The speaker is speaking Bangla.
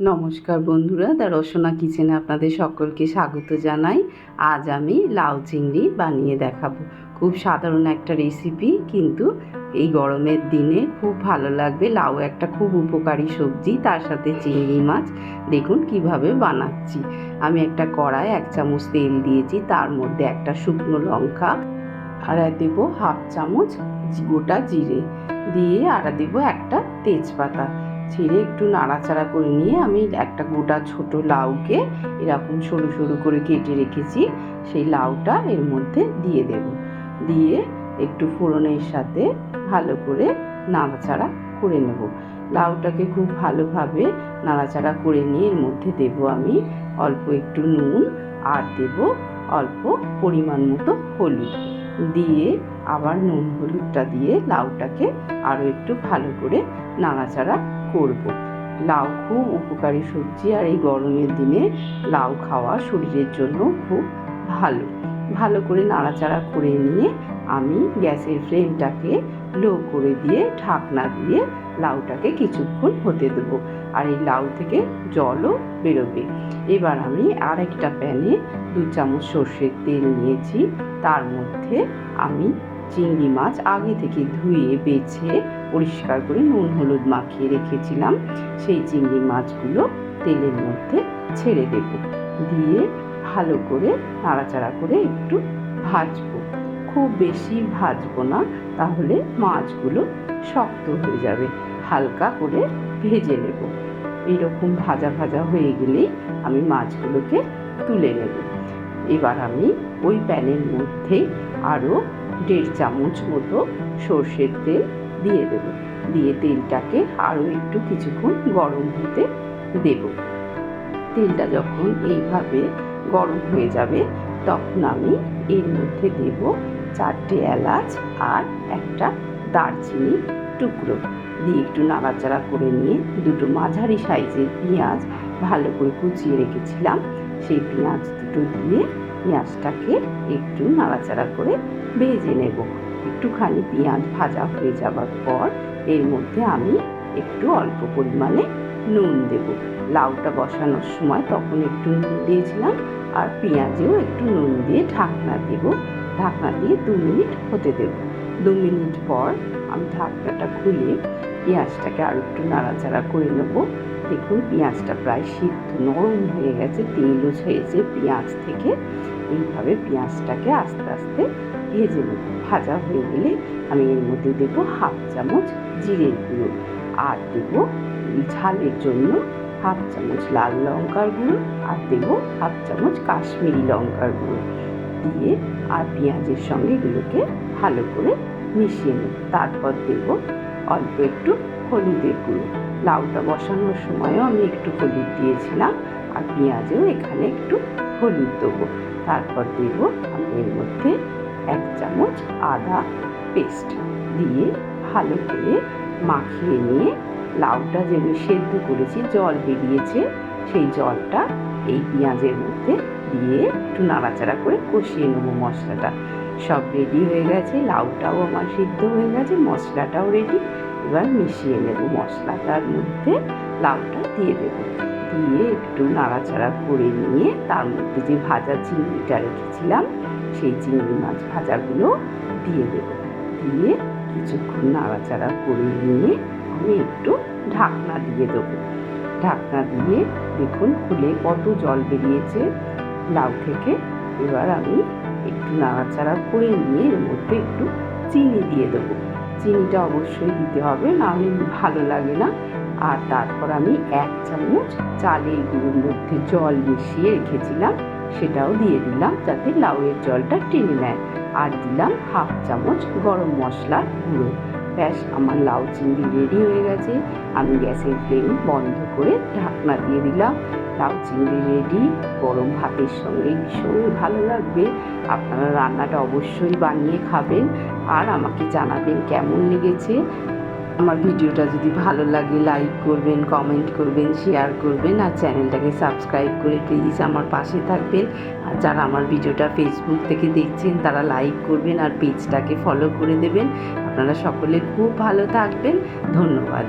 নমস্কার বন্ধুরা, দ্য রসনা কিচেনে আপনাদের সকলকে স্বাগত জানাই। আজ আমি লাউ চিংড়ি বানিয়ে দেখাবো। খুব সাধারণ একটা রেসিপি, কিন্তু এই গরমের দিনে খুব ভালো লাগবে। লাউ একটা খুব উপকারী সবজি, তার সাথে চিংড়ি মাছ। দেখুন কিভাবে বানাচ্ছি। আমি একটা কড়ায় 1 চামচ তেল দিয়েছি, তার মধ্যে একটা শুকনো লঙ্কা আর দেব হাফ চামচ গোটা জিরে দিয়ে, আর দেব একটা তেজপাতা ছিঁড়ে একটু নাড়াচাড়া করে নিয়ে আমি একটা গোটা ছোট লাউকে এরকম সরু সরু করে কেটে রেখেছি, সেই লাউটা এর মধ্যে দিয়ে দেব। দিয়ে একটু ফোড়নের সাথে ভালো করে নাড়াচাড়া করে নেব। লাউটাকে খুব ভালোভাবে নাড়াচাড়া করে নিয়ে এর মধ্যে দেব আমি অল্প একটু নুন আর দেব অল্প পরিমাণ মতো হলুদ দিয়ে, আবার নুন হলুদটা দিয়ে লাউটাকে আরও একটু ভালো করে নাড়াচাড়া করব। লাউ খুব উপকারী সবজি, আর এই গরমের দিনে লাউ খাওয়া শরীরের জন্য খুব ভালো। ভালো করে নাড়াচাড়া করে নিয়ে আমি গ্যাসের ফ্লেমটাকে লো করে দিয়ে ঢাকনা দিয়ে লাউটাকে কিছুক্ষণ হতে দেবো, আর এই লাউ থেকে জলও বেরোবে। এবার আমি আরেকটা প্যানে 2 চামচ সর্ষের তেল নিয়েছি, তার মধ্যে আমি চিংড়ি মাছ আগে থেকে ধুয়ে বেছে পরিষ্কার করে নুন হলুদ মাখিয়ে রেখেছিলাম, সেই চিংড়ি মাছগুলো তেলের মধ্যে ছেড়ে দেব। দিয়ে ভালো করে নাড়াচাড়া করে একটু ভাজবো। খুব বেশি ভাজবো না, তাহলে মাছগুলো শক্ত হয়ে যাবে। হালকা করে ভেজে নেব। এইরকম ভাজা ভাজা হয়ে গেলেই আমি মাছগুলোকে তুলে নেব। এবার আমি ওই প্যানের মধ্যে আরও 1.5 চামচ মতো সর্ষের তেল দিয়ে দেব। দিয়ে তেলটাকে আরও একটু কিছুক্ষণ গরম হতে দেব। তেলটা যখন এইভাবে গরম হয়ে যাবে, তখন আমি এর মধ্যে দেব 4টে এলাচ আর একটা দারচিনি টুকরো দিয়ে একটু নাড়াচাড়া করে নিয়ে 2টো মাঝারি সাইজের পেঁয়াজ ভালো করে কুচিয়ে রেখেছিলাম, সেই পেঁয়াজ দুটো দিয়ে পেঁয়াজটাকে একটু নাড়াচাড়া করে ভেজে নেব। একটুখানি পেঁয়াজ ভাজা হয়ে যাবার পর এর মধ্যে আমি একটু অল্প পরিমাণে নুন দেব। লাউটা বসানোর সময় তখন একটু নুন দিয়েছিলাম, আর পেঁয়াজেও একটু নুন দিয়ে ঢাকনা দেব। ঢাকনা দিয়ে 2 মিনিট হতে দেব। 2 মিনিট পর আমি ঢাকনাটা খুলে পেঁয়াজটাকে আর একটু নাড়াচাড়া করে নেব। দেখুন পেঁয়াজটা প্রায় সিদ্ধ নরম হয়ে গেছে, তেলও ছেড়েছে পেঁয়াজ থেকে। এইভাবে পেঁয়াজটাকে আস্তে আস্তে ভেজে নেব। ভাজা হয়ে গেলে আমি এর মধ্যে দেব হাফ চামচ জিরের গুঁড়ো, আর দেব ঝালের জন্য হাফ চামচ লাল লঙ্কার গুঁড়ো, আর দেব হাফ চামচ কাশ্মীরি লঙ্কার গুঁড়ো দিয়ে, আর পেঁয়াজের সঙ্গে এগুলোকে ভালো করে মিশিয়ে নেব। তারপর দেব অল্প একটু হলুদের গুঁড়ো। লাউটা বসানোর সময়ও আমি একটু হলুদ দিয়েছিলাম, আর পেঁয়াজেও এখানে একটু হলুদ দেবো। তারপর দেব আমি এর মধ্যে 1 চামচ আদা পেস্ট দিয়ে ভালো করে মাখিয়ে নিয়ে, লাউটা যে আমি সেদ্ধ করেছি জল বেরিয়েছে, সেই জলটা এই পেঁয়াজের মধ্যে দিয়ে একটু নাড়াচাড়া করে কষিয়ে নেবো। মশলাটা সব রেডি হয়ে গেছে, লাউটাও আমার সিদ্ধ হয়ে গেছে, মশলাটাও রেডি। এবার মিশিয়ে নেব। মশলাটার মধ্যে লাউটা দিয়ে দেবো, দিয়ে একটু নাড়াচাড়া করে নিয়ে তার মধ্যে যে ভাজা চিংড়িটা রেখেছিলাম, সেই চিংড়ি মাছ ভাজাগুলো দিয়ে দেবো। দিয়ে কিছুক্ষণ নাড়াচাড়া করে নিয়ে আমি একটু ঢাকনা দিয়ে দেবো। ঢাকনা দিয়ে দেখুন খুলে কত জল বেরিয়েছে লাউ থেকে। এবার আমি একটু নাড়াচাড়া করে নিয়ে এর মধ্যে একটু চিনি দিয়ে দেবো। চিনিটা অবশ্যই দিতে হবে, নাহলে ভালো লাগে না। আর তারপর আমি 1 চামচ চালের গুঁড়োর মধ্যে জল মিশিয়ে রেখেছিলাম, সেটাও দিয়ে দিলাম যাতে লাউয়ের জলটা টেনে নেয়। আর দিলাম হাফ চামচ গরম মশলার গুঁড়ো। ব্যাস, আমার লাউ চিংড়ি রেডি হয়ে গেছে। আমি গ্যাসের ফ্লেম বন্ধ করে ঢাকনা দিয়ে দিলাম। লাউ চিংড়ি রেডি। গরম ভাতের সঙ্গে ভীষণ ভালো লাগবে। আপনারা রান্নাটা অবশ্যই বানিয়ে খাবেন, আর আমাকে জানাবেন কেমন লেগেছে। আমার ভিডিওটা যদি ভালো লাগে লাইক করবেন, কমেন্ট করবেন, শেয়ার করবেন, আর চ্যানেলটাকে সাবস্ক্রাইব করে প্লিজ আমার পাশে থাকবেন। আর যারা আমার ভিডিওটা ফেসবুক থেকে দেখছেন তারা লাইক করবেন আর পেজটাকে ফলো করে দেবেন। আপনারা সকলে খুব ভালো থাকবেন। ধন্যবাদ।